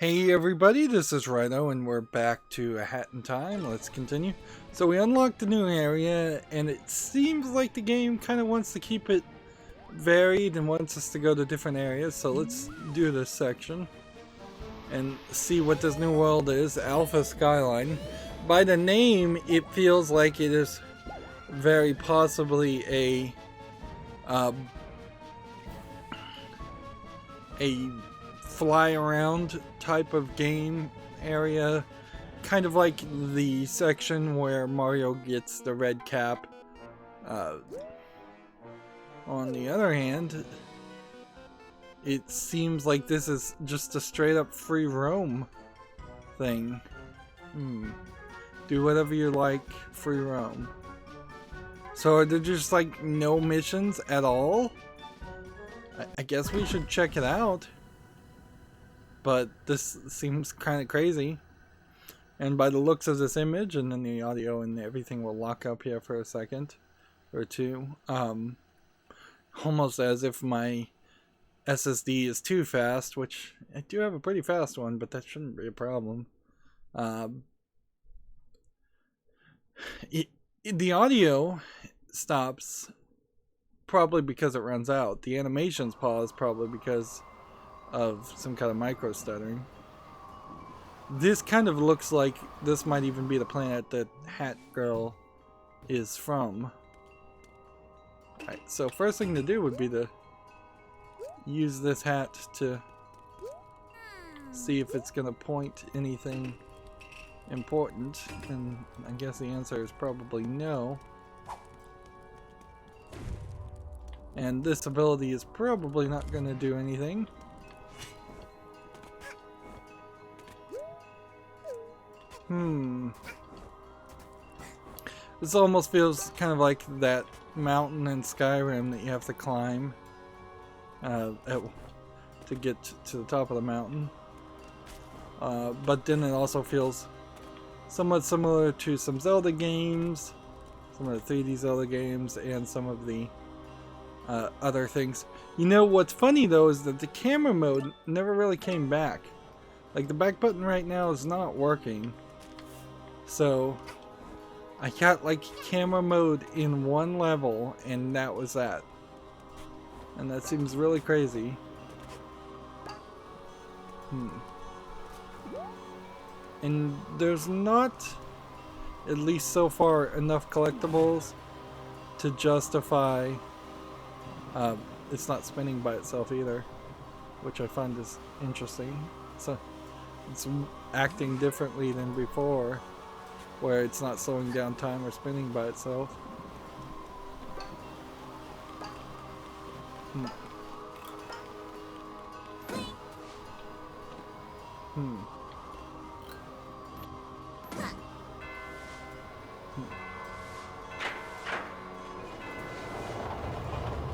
Hey everybody, this is Rydo and we're back to A Hat in Time. Let's continue. So we unlocked a new area and it seems like the game kind of wants to keep it varied and wants us to go to different areas. So let's do this section and see what this new world is. Alpha Skyline. By the name, it feels like it is very possibly a fly around type of game area, kind of like the section where Mario gets the red cap. On the other hand, it seems like this is just a straight up free roam thing. Do whatever you like, free roam. So are there just like no missions at all? I guess we should check it out. But this seems kind of crazy. And by the looks of this image, and then the audio and everything will lock up here for a second or two. Almost as if my SSD is too fast, which I do have a pretty fast one, but that shouldn't be a problem. The audio stops probably because it runs out. The animations pause probably because of some kind of micro stuttering. This kind of looks like this might even be the planet that Hat Girl is from. Alright, so first thing to do would be to use this hat to see if it's going to point anything important, and I guess the answer is probably no. And this ability is probably not going to do anything. This almost feels kind of like that mountain in Skyrim that you have to climb to get to the top of the mountain. But then it also feels somewhat similar to some Zelda games, some of the 3D Zelda games, and some of the other things. You know what's funny though is that the camera mode never really came back. Like the back button right now is not working. So I got like camera mode in one level and that was that. And that seems really crazy. And there's not, at least so far, enough collectibles to justify it's not spinning by itself either, which I find is interesting. So it's acting differently than before, where it's not slowing down time or spinning by itself.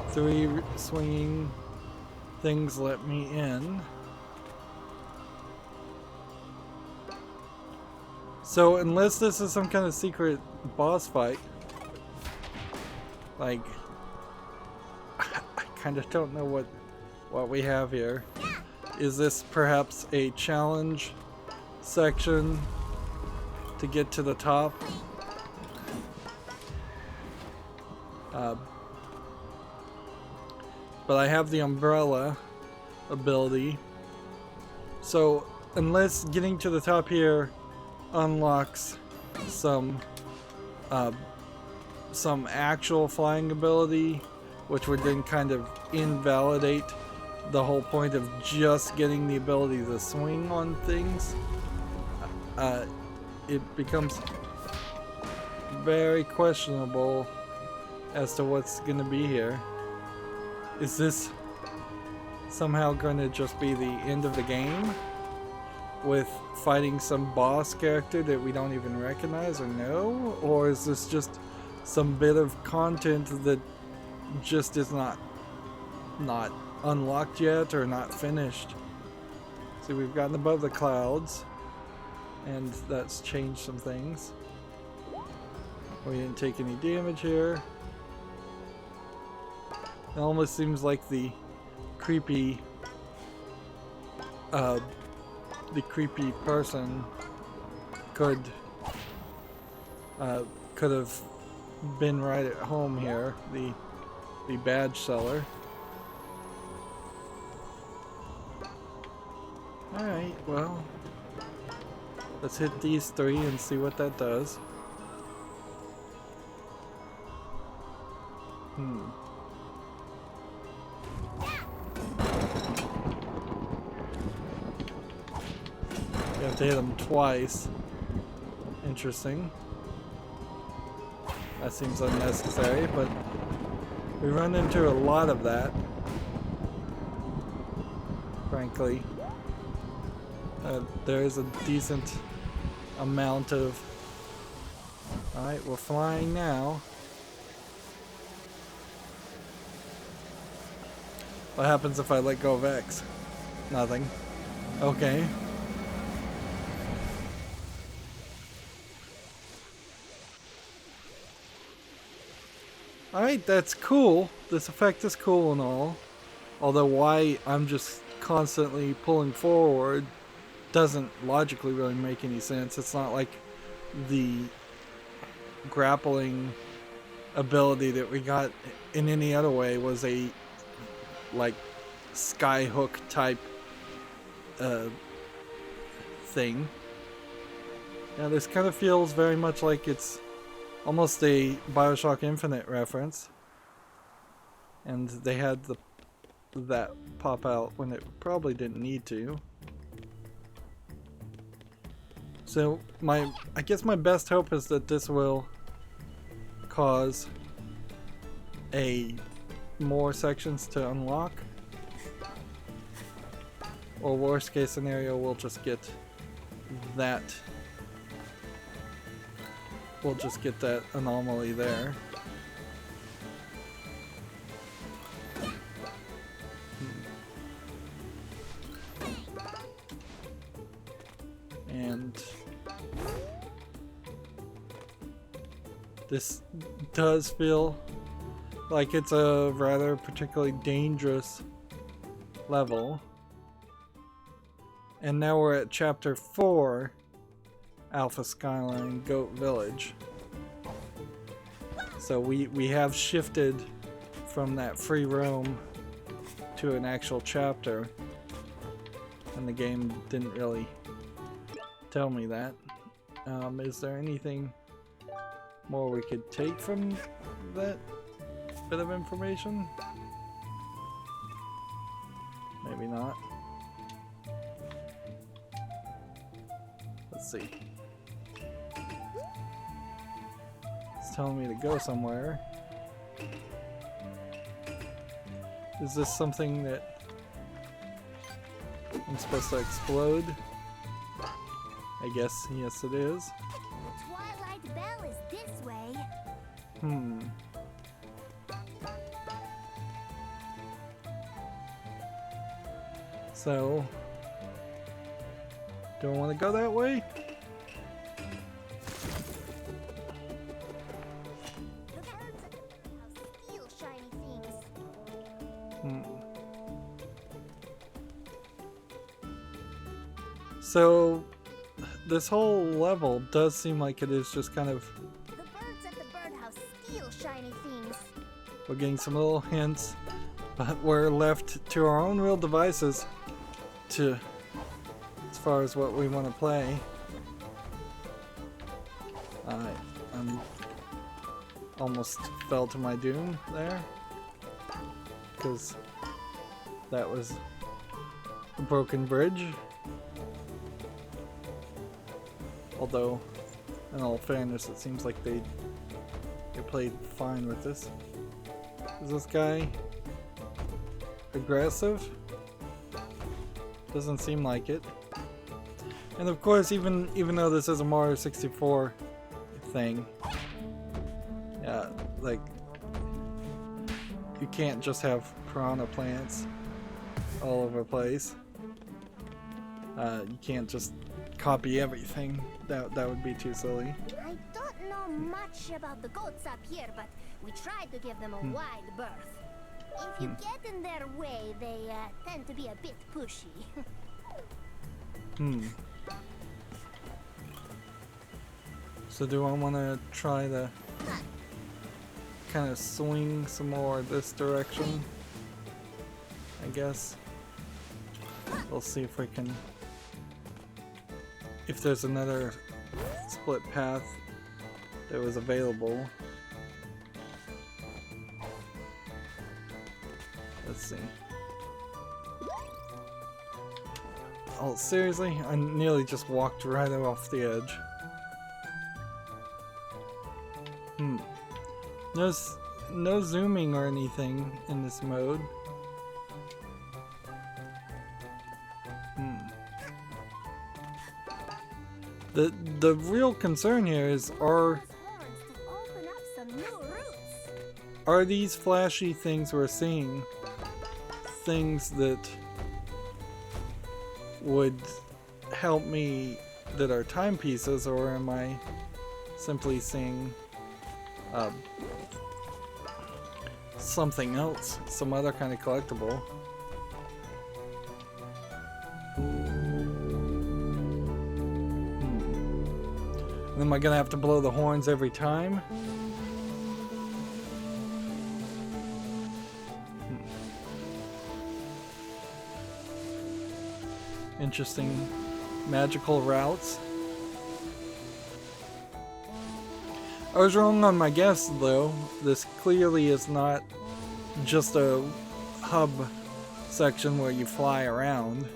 Three swinging things let me in. So unless this is some kind of secret boss fight, like I kind of don't know what we have here. Is this perhaps a challenge section to get to the top? But I have the umbrella ability, so unless getting to the top here unlocks some actual flying ability, which would then kind of invalidate the whole point of just getting the ability to swing on things, it becomes very questionable as to what's going to be here. Is this somehow going to just be the end of the game with fighting some boss character that we don't even recognize or know? Or is this just some bit of content that just is not unlocked yet or not finished? See, we've gotten above the clouds and that's changed some things. We didn't take any damage here. It almost seems like the creepy the creepy person could have been right at home here, the badge seller. Alright, well, let's hit these three and see what that does. You have to hit them twice. Interesting. That seems unnecessary, but we run into a lot of that, frankly. There is a decent amount of... Alright, we're flying now. What happens if I let go of X? Nothing. Okay. Alright, that's cool. This effect is cool and all. Although why I'm just constantly pulling forward doesn't logically really make any sense. It's not like the grappling ability that we got in any other way was a like skyhook type thing. Yeah, this kind of feels very much like it's almost a BioShock Infinite reference. And they had that pop out when it probably didn't need to. So I guess my best hope is that this will cause more sections to unlock. Or worst case scenario, we'll just get that. We'll just get that anomaly there. And this does feel like it's a rather particularly dangerous level. And now we're at chapter 4, Alpha Skyline Goat Village. So we have shifted from that free roam to an actual chapter, and the game didn't really tell me that. Is there anything more we could take from that bit of information? Maybe not. Let's see. It's telling me to go somewhere. Is this something that I'm supposed to explode? I guess, yes it is. The Twilight Bell is this way. So, do I want to go that way? Look out! How steal shiny things. So, this whole level does seem like it is just kind of... The birds at the birdhouse steal shiny things. We're getting some little hints, but we're left to our own real devices to... as far as what we want to play. I almost fell to my doom there, because that was a broken bridge. Although, in all fairness, it seems like they played fine with this. Is this guy aggressive? Doesn't seem like it. And of course, even though this is a Mario 64 thing, yeah, like you can't just have piranha plants all over the place. You can't just copy everything. That would be too silly. I don't know much about the goats up here, but we tried to give them a wide berth. If you get in their way, they tend to be a bit pushy. So do I want to try to kind of swing some more this direction? I guess. We'll see if we can... If there's another split path that was available. Let's see. Oh, seriously? I nearly just walked right off the edge. No zooming or anything in this mode. The real concern here is are these flashy things we're seeing things that would help me that are timepieces, or am I simply seeing something else, some other kind of collectible? And am I gonna have to blow the horns every time? Interesting magical routes. I was wrong on my guess though. This clearly is not just a hub section where you fly around.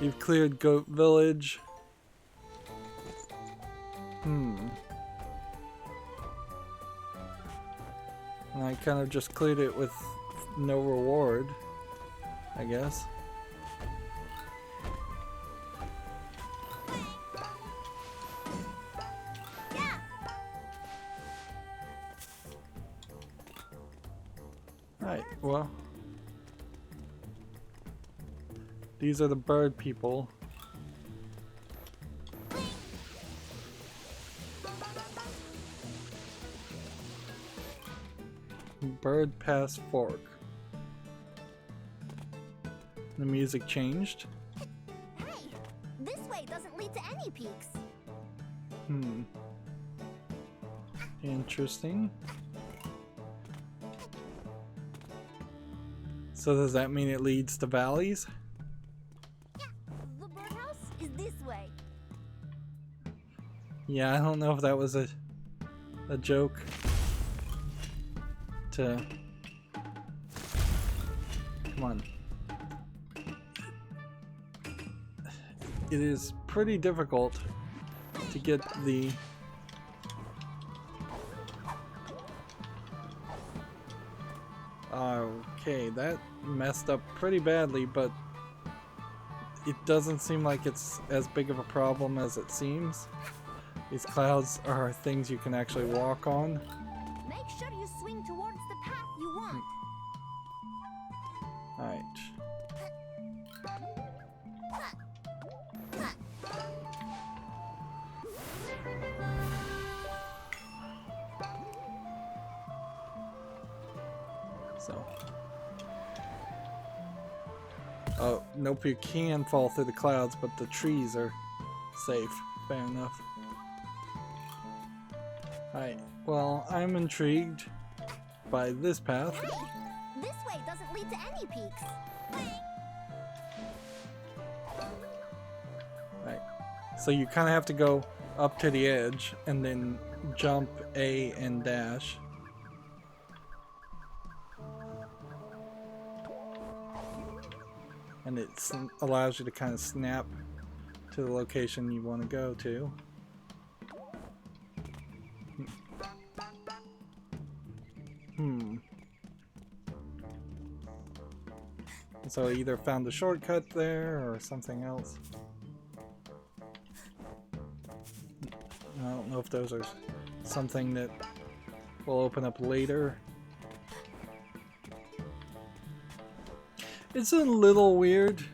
You've cleared Goat Village. And I kind of just cleared it with no reward, I guess. Alright, well. These are the bird people. Bird Pass Fork. The music changed. Hey, this way doesn't lead to any peaks. Interesting. So does that mean it leads to valleys? The birdhouse is this way. Yeah, I don't know if that was a joke to... Come on. It is pretty difficult to get the... Okay, that messed up pretty badly, but it doesn't seem like it's as big of a problem as it seems. These clouds are things you can actually walk on. Make sure you swing towards the path you want. Alright. So. Oh, nope, you can fall through the clouds, but the trees are safe. Fair enough. Alright, well, I'm intrigued by this path. Hey, this way doesn't lead to any peaks. Right. So you kind of have to go up to the edge and then jump A and dash. And it allows you to kind of snap to the location you want to go to. So I either found a shortcut there or something else. I don't know if those are something that will open up later. It's a little weird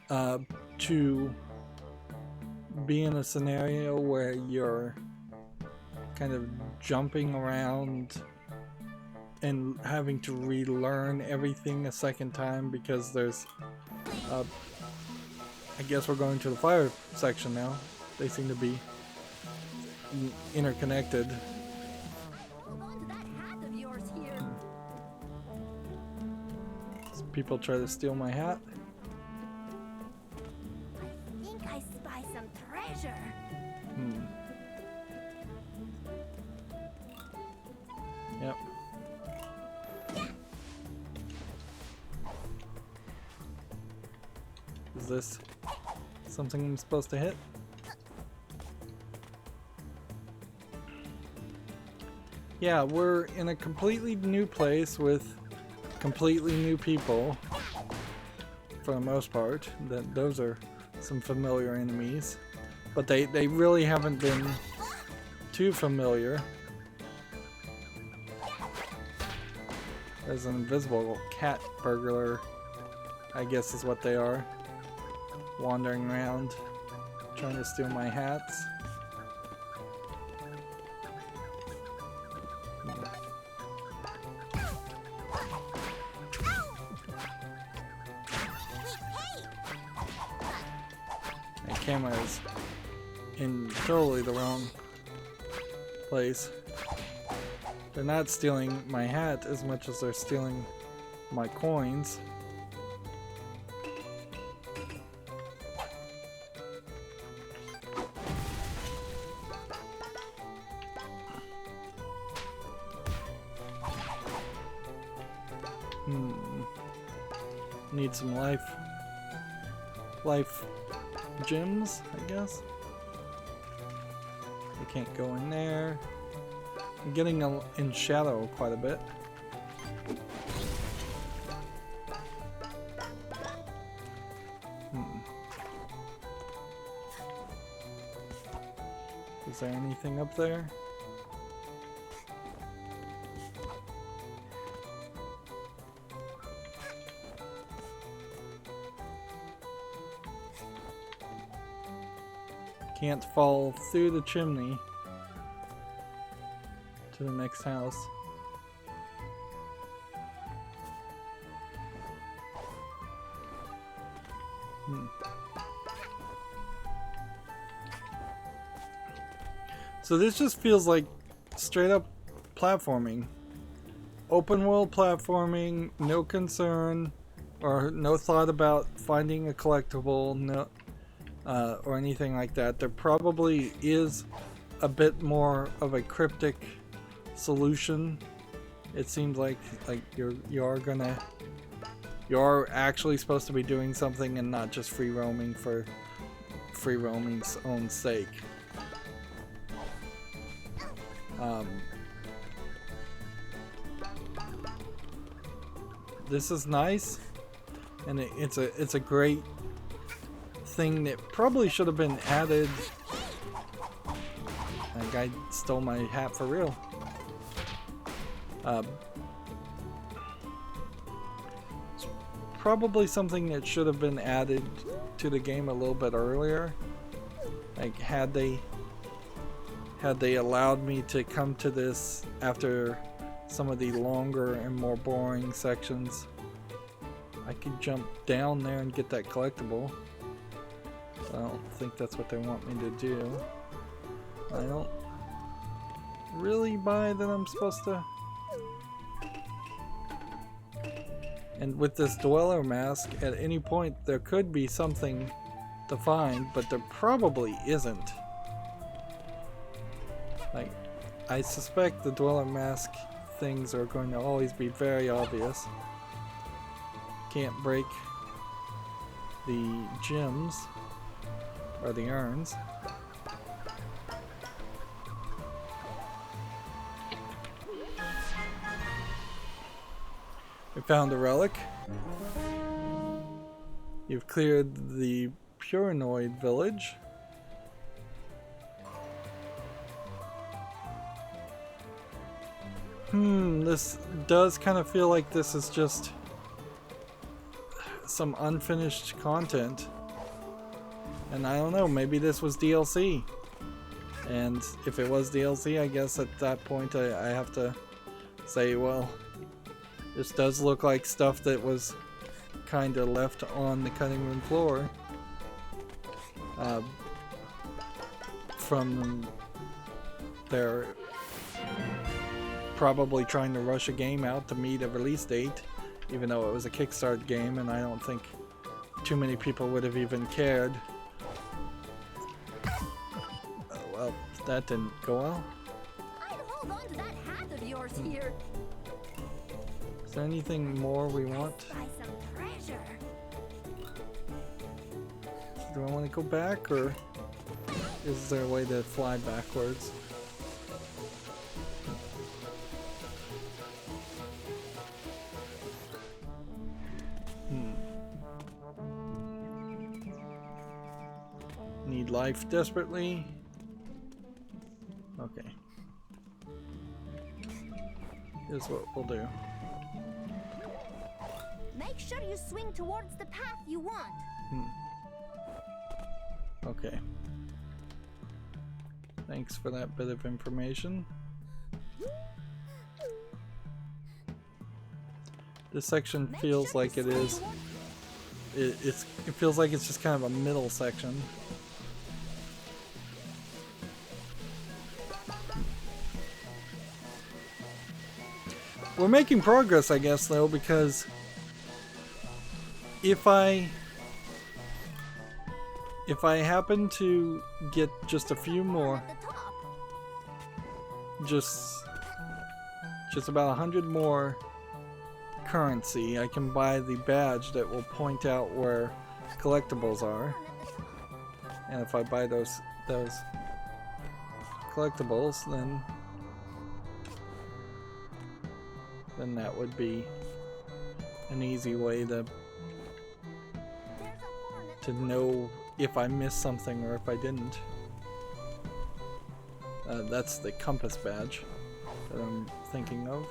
to be in a scenario where you're kind of jumping around and having to relearn everything a second time because there's I guess we're going to the fire section now. They seem to be interconnected. Hold on to that hat of yours here. People try to steal my hat. I think I spy some treasure. Yep. Is this something I'm supposed to hit? Yeah, we're in a completely new place with completely new people for the most part. Those are some familiar enemies, but they really haven't been too familiar. There's an invisible cat burglar, I guess is what they are, wandering around trying to steal my hats. My camera is in totally the wrong place. They're not stealing my hat as much as they're stealing my coins. Need some life gems, I guess. I can't go in there. I'm getting in shadow quite a bit. Is there anything up there? Can't fall through the chimney to the next house. So this just feels like straight up platforming. Open world platforming, no concern or no thought about finding a collectible, no or anything like that. There probably is a bit more of a cryptic solution. It seems like you are actually supposed to be doing something and not just free roaming for free roaming's own sake. This is nice, and it's a great thing that probably should have been added. That guy stole my hat for real. It's probably something that should have been added to the game a little bit earlier. Like had they allowed me to come to this after some of the longer and more boring sections, I could jump down there and get that collectible. I don't think that's what they want me to do. I don't really buy that I'm supposed to. And with this dweller mask, at any point there could be something to find, but there probably isn't. Like, I suspect the dweller mask things are going to always be very obvious. Can't break the gems or the urns. We found a relic. You've cleared the Purinoid village. This does kind of feel like this is just some unfinished content. And I don't know, maybe this was DLC. And if it was DLC, I guess at that point I have to say, well, This does look like stuff that was kind of left on the cutting room floor from their probably trying to rush a game out to meet a release date, even though it was a Kickstarter game, and I don't think too many people would have even cared. Well, that didn't go well. I'd hold on to that hat of yours here. Is there anything more we want? Buy some treasure. Do I want to go back, or is there a way to fly backwards? Need life desperately. Okay. Here's what we'll do. Make sure you swing towards the path you want. Okay. Thanks for that bit of information. This section feels like it is. It feels like it's just kind of a middle section. We're making progress, I guess, though, because if I happen to get just a few more, just about 100 more currency, I can buy the badge that will point out where collectibles are. And if I buy those collectibles, then that would be an easy way to know if I missed something or if I didn't. That's the compass badge that I'm thinking of.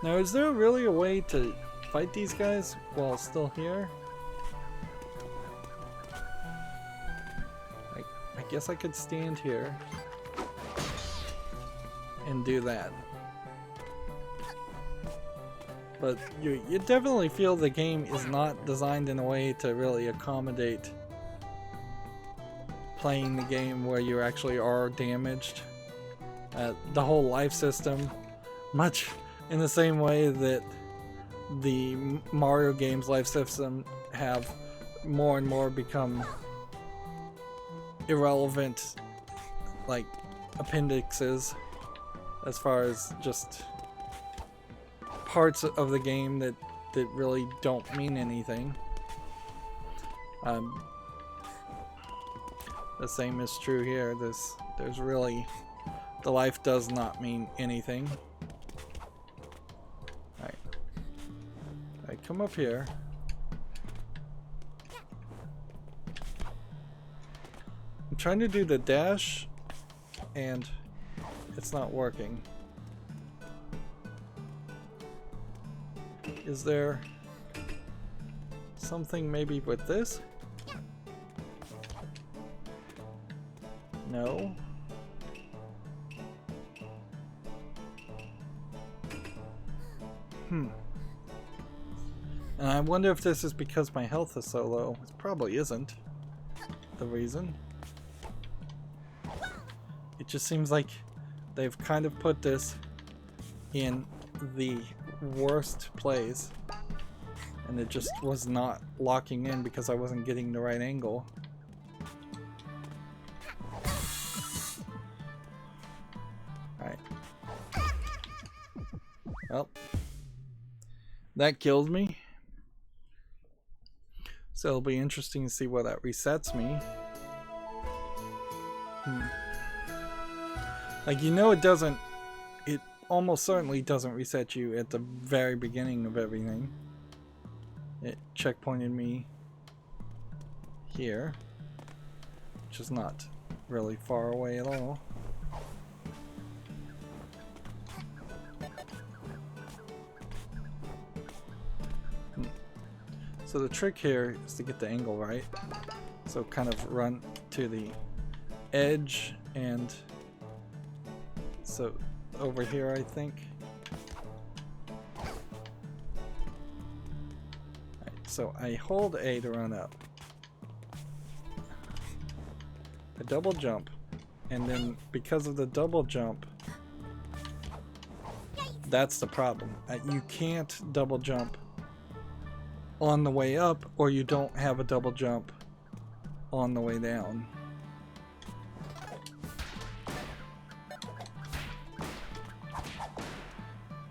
Now, is there really a way to fight these guys while still here? I guess I could stand here and do that. But you definitely feel the game is not designed in a way to really accommodate playing the game where you actually are damaged. The whole life system, much in the same way that the Mario games life system have more and more become irrelevant, like appendixes, as far as just parts of the game that really don't mean anything. The same is true here. There's really, the life does not mean anything. Alright. Alright, come up here. I'm trying to do the dash and it's not working. Is there something maybe with this? No. And I wonder if this is because my health is so low. It probably isn't the reason. It just seems like they've kind of put this in the worst place, and it just was not locking in because I wasn't getting the right angle. Alright. Well, that killed me. So it'll be interesting to see where that resets me. Like, you know, it doesn't, it almost certainly doesn't reset you at the very beginning of everything. It checkpointed me here, which is not really far away at all. So the trick here is to get the angle right. So kind of run to the edge, and so over here, I think. Right, so I hold A to run up. I double jump, and then because of the double jump, that's the problem. You can't double jump on the way up, or you don't have a double jump on the way down.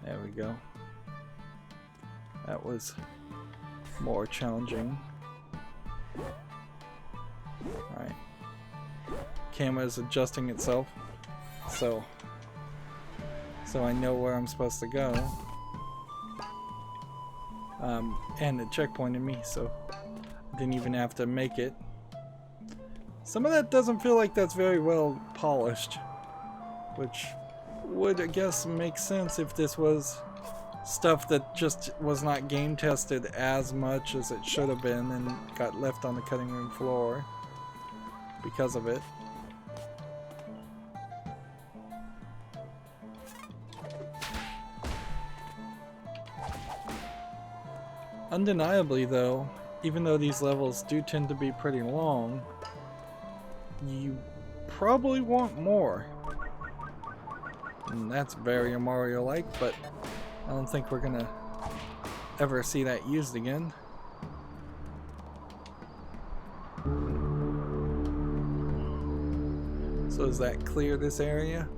There we go. That was more challenging. Alright. Camera is adjusting itself, so I know where I'm supposed to go. And it checkpointed me, so I didn't even have to make it. Some of that doesn't feel like that's very well polished, which would, I guess, make sense if this was stuff that just was not game tested as much as it should have been and got left on the cutting room floor because of it. Undeniably though, even though these levels do tend to be pretty long, you probably want more. And that's very Mario-like, but I don't think we're gonna ever see that used again. So does that clear this area?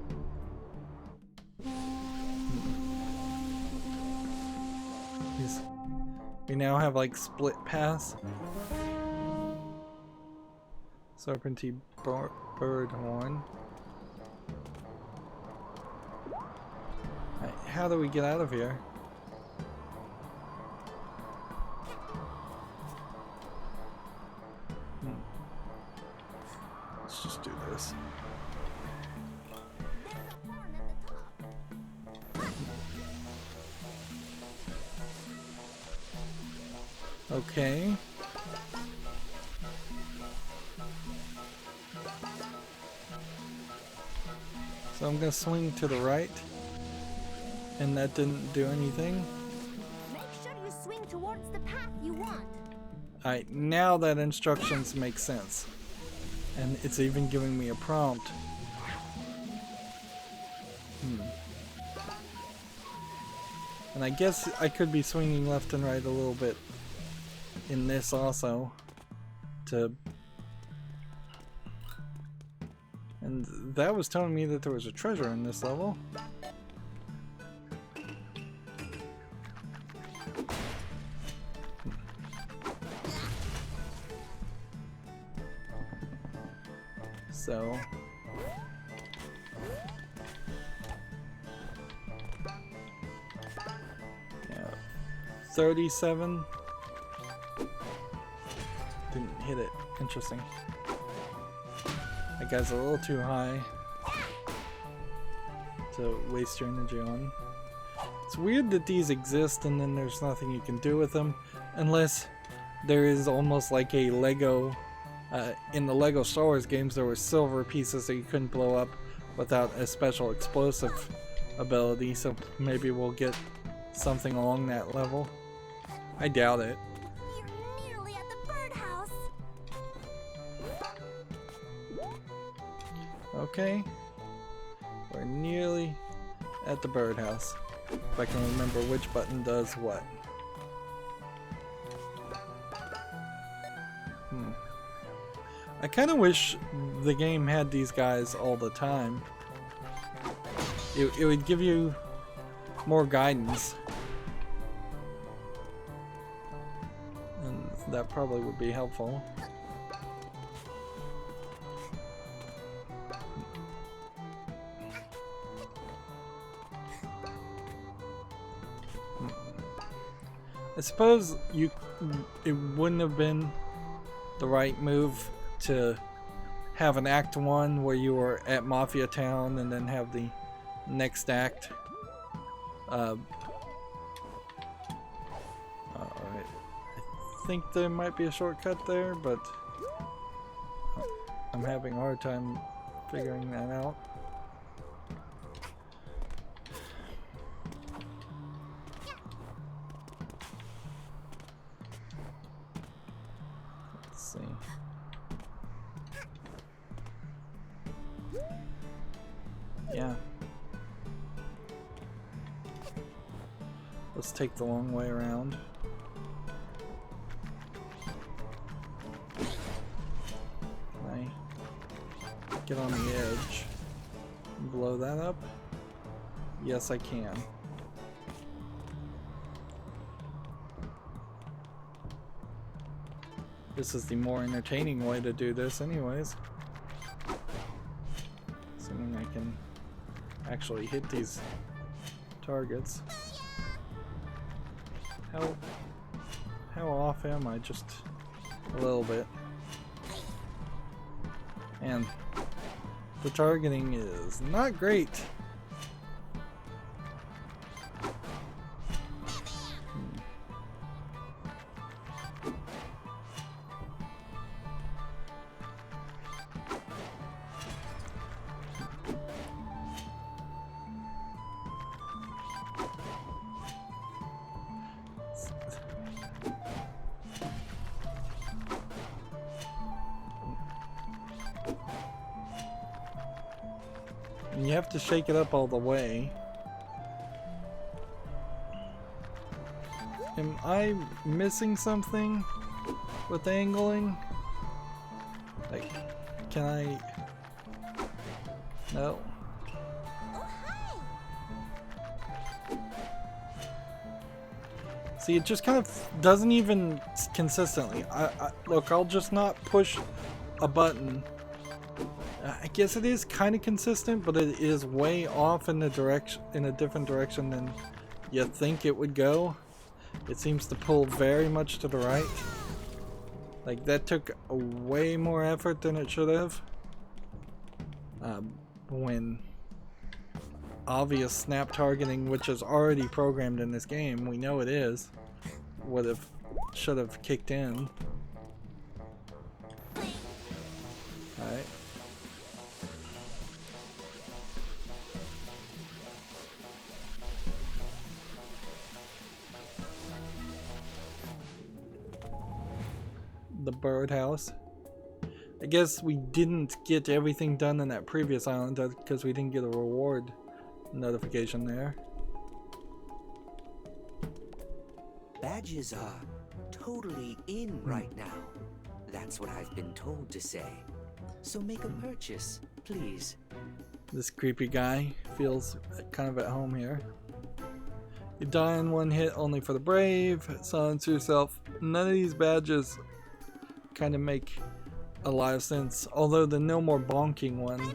We now have like split paths. Serpentine bird horn. Right, how do we get out of here? Let's just do this. Okay. So I'm gonna swing to the right, and that didn't do anything. Make sure you swing towards the path you want. Alright, now that instructions make sense. And it's even giving me a prompt. And I guess I could be swinging left and right a little bit in this also to, and that was telling me that there was a treasure in this level. So yeah, 37. Didn't hit it. Interesting. That guy's a little too high to waste your energy on. It's weird that these exist and then there's nothing you can do with them, unless there is almost like a Lego. In the Lego Star Wars games, there were silver pieces that you couldn't blow up without a special explosive ability, so maybe we'll get something along that level. I doubt it. Okay, we're nearly at the birdhouse. If I can remember which button does what. I kind of wish the game had these guys all the time. It would give you more guidance. And that probably would be helpful. I suppose it wouldn't have been the right move to have an Act 1 where you were at Mafia Town and then have the next act. Alright. I think there might be a shortcut there, but I'm having a hard time figuring that out. see. Yeah. Let's take the long way around. Can I get on the edge and blow that up? Yes, I can. This is the more entertaining way to do this anyways. Assuming I can actually hit these targets. How off am I? Just a little bit. And the targeting is not great. And you have to shake it up all the way. Am I missing something with angling? Like, can I? No. See, it just kind of doesn't even consistently. Look, I'll just not push a button. I guess it is kind of consistent, but it is way off in the direction, in a different direction than you think it would go. It seems to pull very much to the right. Like, that took way more effort than it should have. When obvious snap targeting, which is already programmed in this game, we know it is, should have kicked in. Alright. The birdhouse. I guess we didn't get everything done in that previous island because we didn't get a reward notification there. Badges are totally in right now. That's what I've been told to say. So make a purchase, please. This creepy guy feels kind of at home here. You die in one hit only for the brave. Silence yourself. None of these badges kind of make a lot of sense, although the no more bonking one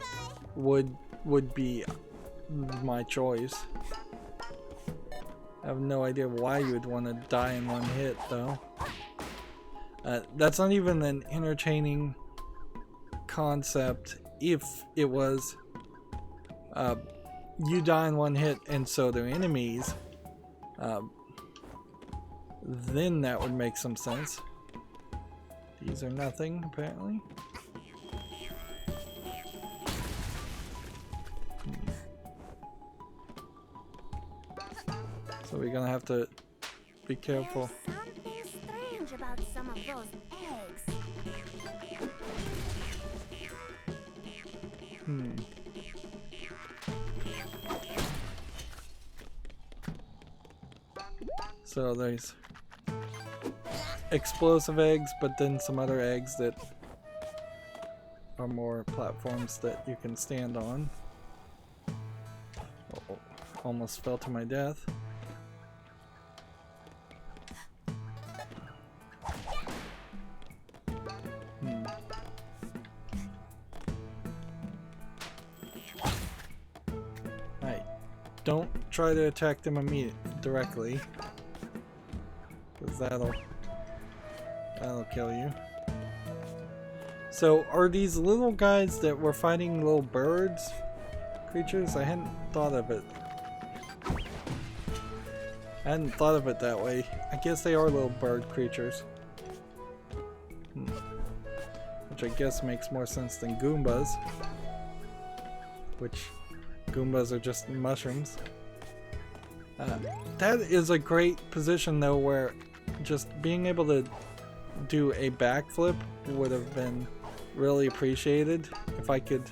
would be my choice. I have no idea why you would want to die in one hit though. That's not even an entertaining concept. If it was you die in one hit and so do enemies, then that would make some sense. These are nothing, apparently. So we're gonna have to be careful. There's something strange about some of those eggs. So there's explosive eggs, but then some other eggs that are more platforms that you can stand on. Oh, almost fell to my death. Alright, don't try to attack them directly, because that'll kill you. So are these little guys that were fighting little birds creatures? I hadn't thought of it. I hadn't thought of it that way. I guess they are little bird creatures. Which I guess makes more sense than Goombas. Which Goombas are just mushrooms. That is a great position though, where just being able to do a backflip would have been really appreciated. If I could,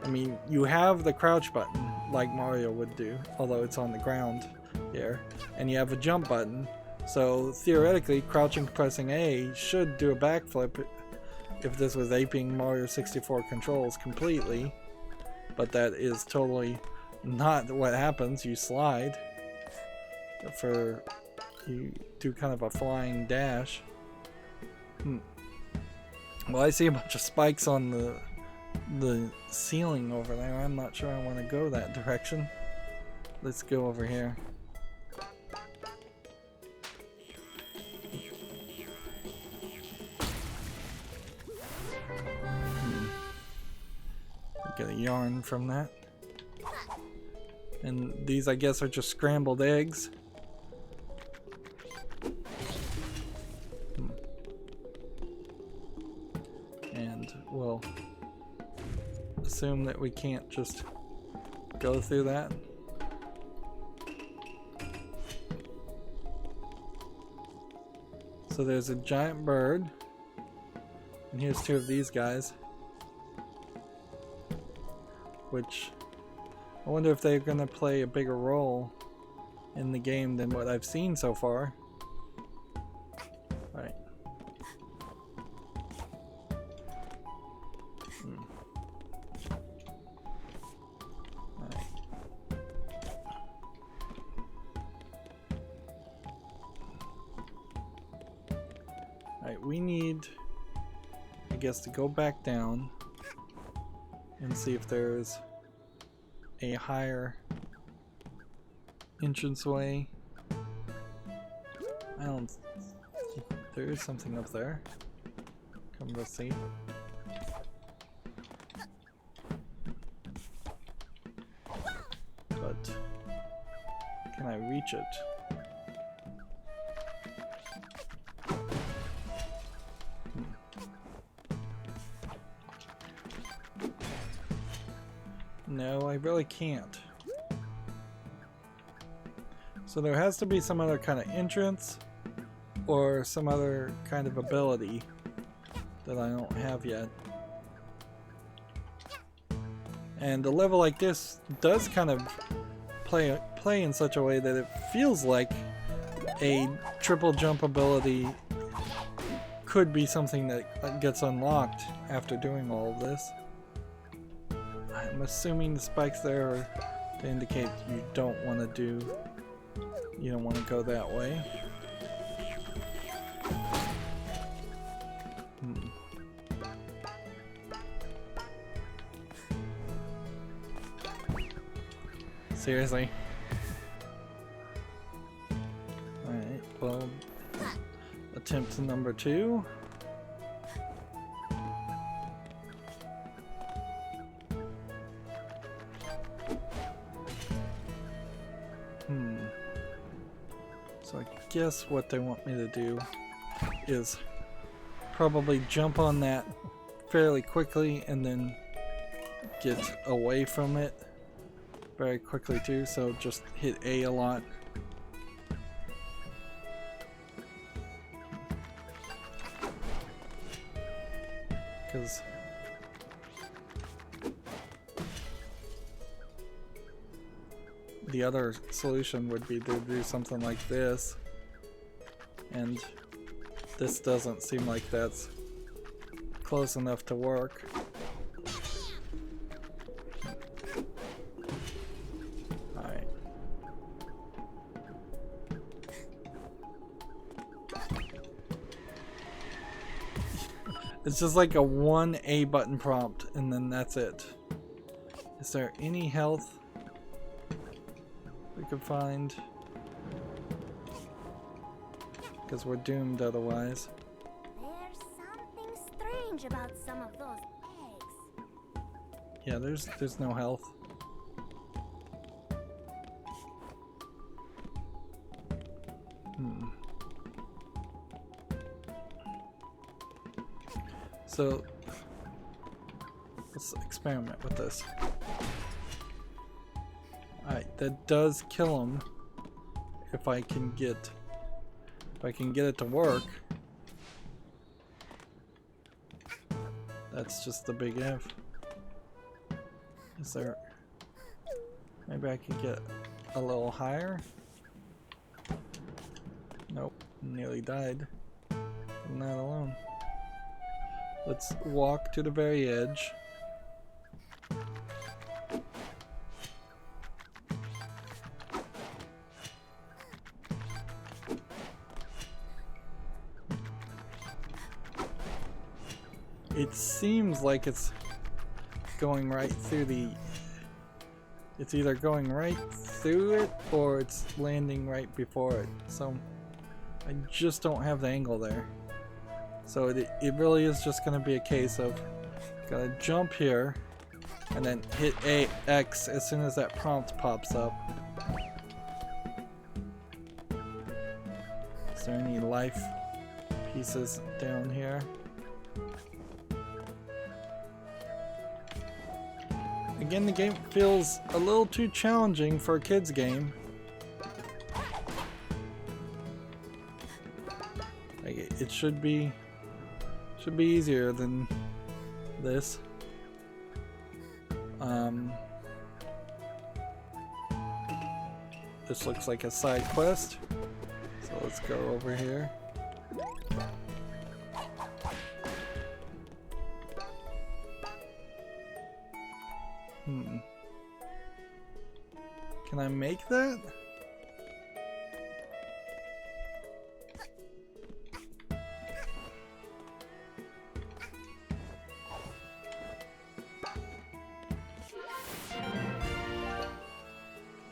I mean, you have the crouch button like Mario would do, although it's on the ground here, and you have a jump button, so theoretically crouching pressing A should do a backflip if this was aping Mario 64 controls completely, but that is totally not what happens. You slide you do kind of a flying dash. Well, I see a bunch of spikes on the ceiling over there. I'm not sure I want to go that direction. Let's go over here. Get a yarn from that. And these, I guess, are just scrambled eggs. And we'll assume that we can't just go through that. So there's a giant bird. And here's two of these guys. Which I wonder if they're going to play a bigger role in the game than what I've seen so far. Right. Alright. Alright, we need, I guess, to go back down and see if there's a higher entranceway. I don't. There is something up there. Come, let's see. But can I reach it? No, I really can't. So there has to be some other kind of entrance or some other kind of ability that I don't have yet. And a level like this does kind of play in such a way that it feels like a triple jump ability could be something that gets unlocked after doing all of this. I'm assuming the spikes there are to indicate you don't want to go that way. Seriously? Alright, well, attempt number 2. So I guess what they want me to do is probably jump on that fairly quickly and then get away from it very quickly too, so just hit A a lot. Because the other solution would be to do something like this, and this doesn't seem like that's close enough to work. Alright. It's just like a 1A button prompt and then that's it. Is there any health we could find? Because we're doomed otherwise. There's something strange about some of those eggs. Yeah, there's no health. So let's experiment with this. Alright, that does kill him if I can get it to work. That's just the big if. Is there... Maybe I could get a little higher? Nope, nearly died from that alone. Let's walk to the very edge. It seems like it's going right through the... It's either going right through it or it's landing right before it. So I just don't have the angle there. So it really is just going to be a case of gotta jump here and then hit X as soon as that prompt pops up. Is there any life pieces down here? Again, the game feels a little too challenging for a kid's game. Like, it should be easier than this. This looks like a side quest, so let's go over here. Can I make that?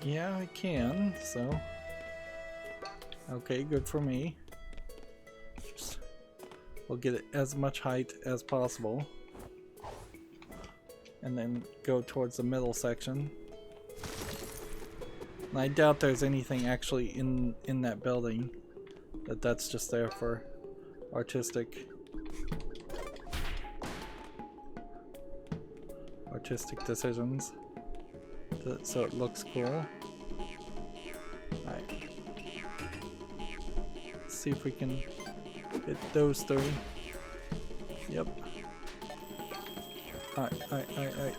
Yeah, I can, so... Okay, good for me. We'll get it as much height as possible. And then go towards the middle section. And I doubt there's anything actually in that building. That's just there for artistic decisions. So it looks cool. Alright. Let's see if we can hit those three. Yep. Alright.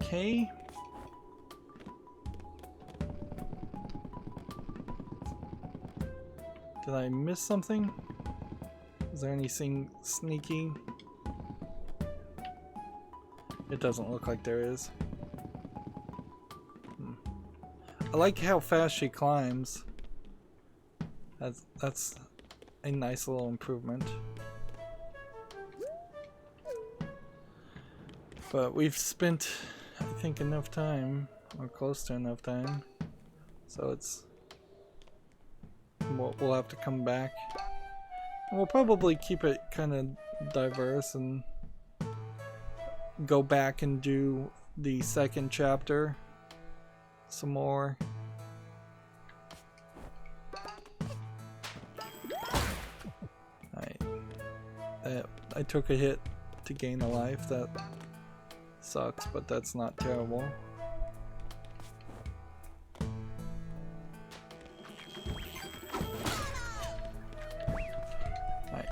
Okay. Did I miss something? Is there anything sneaky? It doesn't look like there is. I like how fast she climbs. That's a nice little improvement. But we've spent, I think, enough time, or close to enough time, so it's... We'll have to come back. And we'll probably keep it kind of diverse and go back and do the second chapter some more. I took a hit to gain a life. That sucks, but that's not terrible. Alright.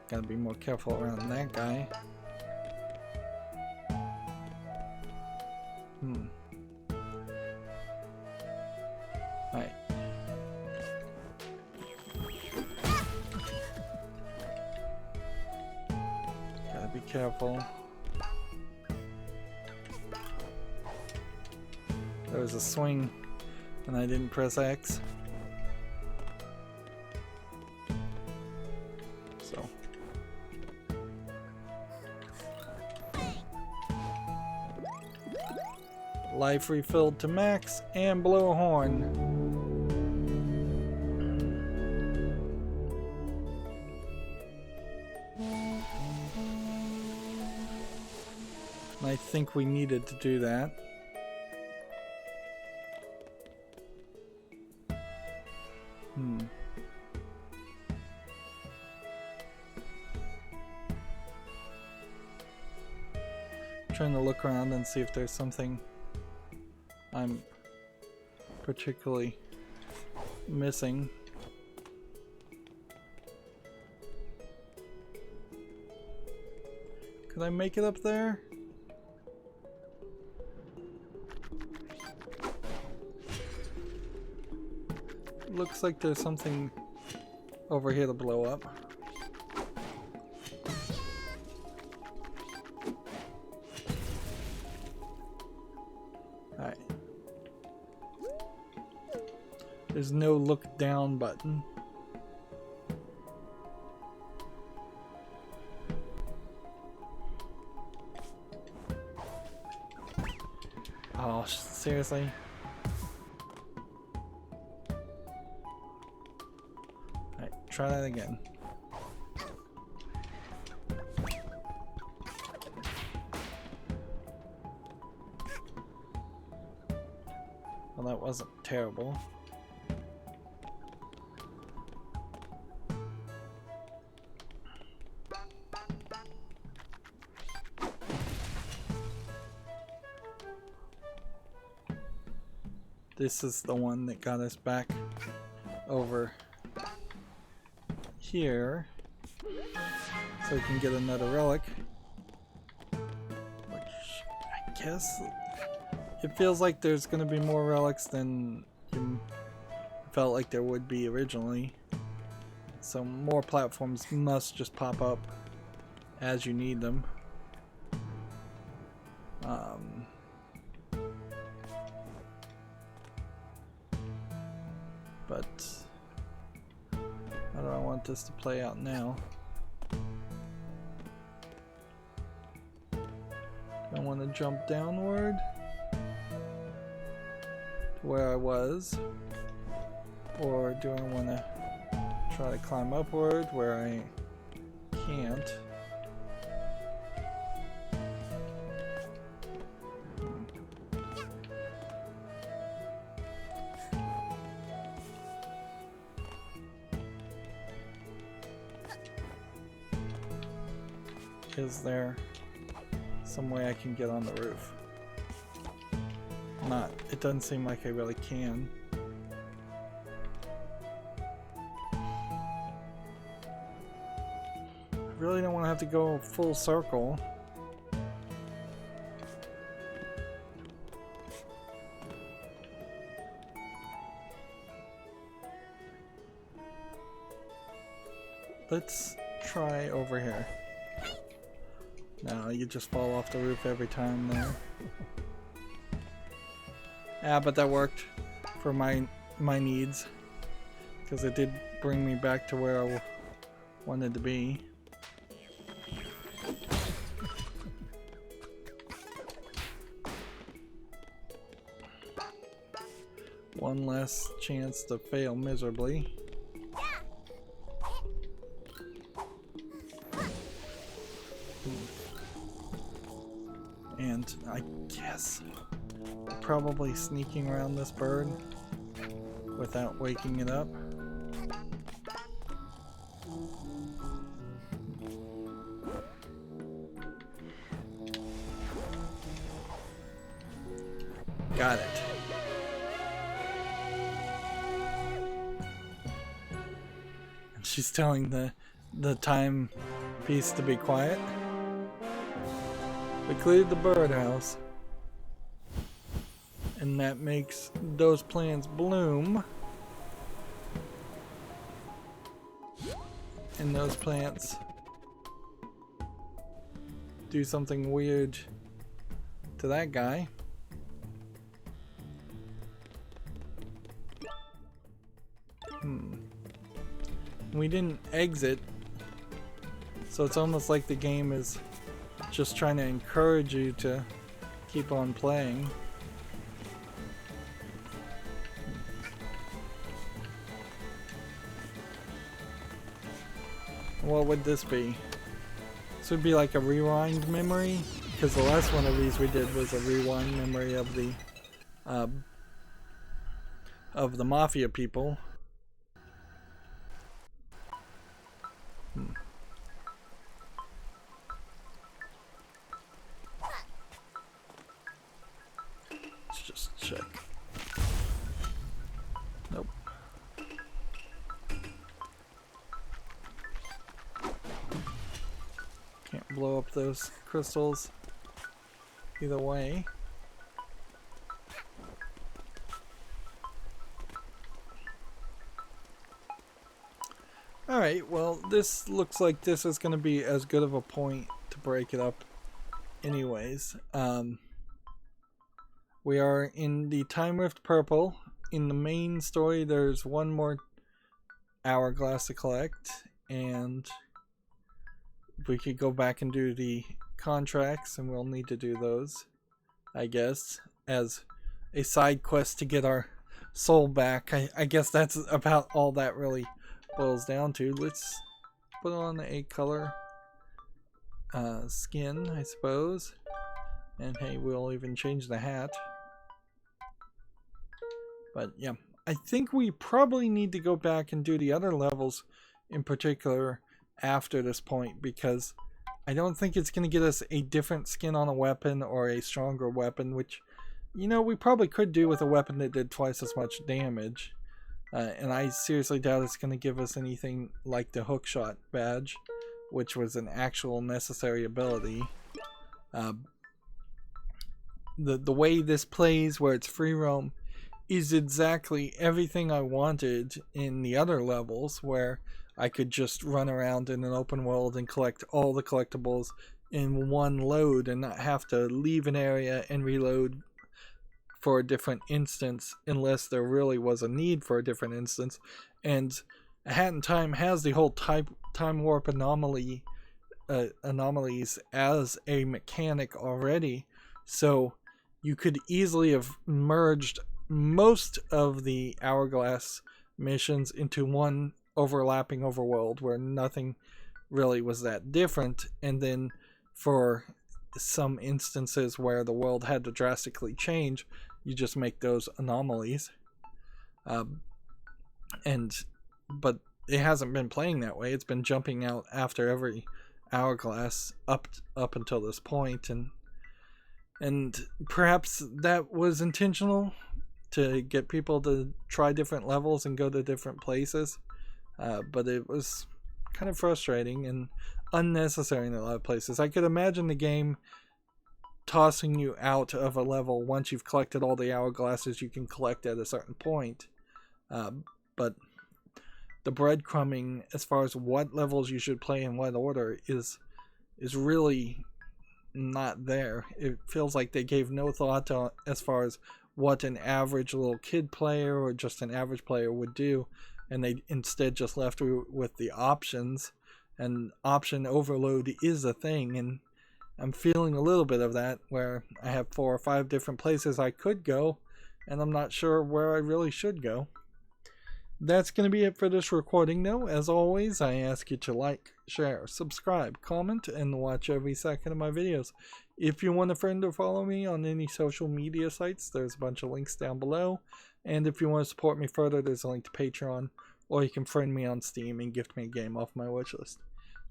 Gotta be more careful around that guy. Alright. Gotta be careful. There was a swing and I didn't press X. So. Life refilled to max and blow a horn. I think we needed to do that. trying to look around and see if there's something I'm particularly missing. Could I make it up there? Looks like there's something over here to blow up. Alright. There's no look down button. Oh, seriously? Alright, try that again. Well, that wasn't terrible. This is the one that got us back over here, so we can get another relic. Which, I guess, it feels like there's going to be more relics than you felt like there would be originally. So more platforms must just pop up as you need them. But how do I want this to play out now? Do I want to jump downward to where I was? Or do I want to try to climb upward where I can't? Is there some way I can get on the roof? Not. It doesn't seem like I really can. I really don't want to have to go full circle. Let's try over here. No, you just fall off the roof every time there. Yeah, but that worked for my needs, because it did bring me back to where I wanted to be. One less chance to fail miserably. And I guess probably sneaking around this bird without waking it up. Got it. And she's telling the timepiece to be quiet. We cleared the birdhouse, and that makes those plants bloom, and those plants do something weird to that guy. We didn't exit, so it's almost like the game is just trying to encourage you to keep on playing. What would this be? This would be like a rewind memory, because the last one of these we did was a rewind memory of the Mafia people. blow up those crystals either way. Alright, well, this looks like this is going to be as good of a point to break it up anyways. We are in the Time Rift Purple. In the main story, there's one more hourglass to collect, and we could go back and do the contracts, and we'll need to do those, I guess, as a side quest to get our soul back. I guess that's about all that really boils down to. Let's put on the 8-color skin, I suppose. And hey, we'll even change the hat. But yeah, I think we probably need to go back and do the other levels in particular after this point, because I don't think it's going to get us a different skin on a weapon or a stronger weapon, which, you know, we probably could do with a weapon that did twice as much damage. And I seriously doubt it's going to give us anything like the hookshot badge, which was an actual necessary ability. The way this plays, where it's free roam, is exactly everything I wanted in the other levels, where I could just run around in an open world and collect all the collectibles in one load and not have to leave an area and reload for a different instance unless there really was a need for a different instance. And A Hat in Time has the whole time warp anomalies as a mechanic already, so you could easily have merged most of the hourglass missions into one overlapping overworld where nothing really was that different, and then for some instances where the world had to drastically change, you just make those anomalies. But it hasn't been playing that way. It's been jumping out after every hourglass up until this point, and perhaps that was intentional to get people to try different levels and go to different places. But it was kind of frustrating and unnecessary in a lot of places. I could imagine the game tossing you out of a level once you've collected all the hourglasses you can collect at a certain point. But the breadcrumbing as far as what levels you should play in what order is really not there. It feels like they gave no thought to as far as what an average little kid player or just an average player would do, and they instead just left with the options, and option overload is a thing, and I'm feeling a little bit of that, where I have 4 or 5 different places I could go, and I'm not sure where I really should go. That's going to be it for this recording, though. As always, I ask you to like, share, subscribe, comment, and watch every second of my videos. If you want a friend or follow me on any social media sites, there's a bunch of links down below. And if you want to support me further, there's a link to Patreon, or you can friend me on Steam and gift me a game off my wishlist.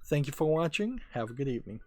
Thank you for watching. Have a good evening.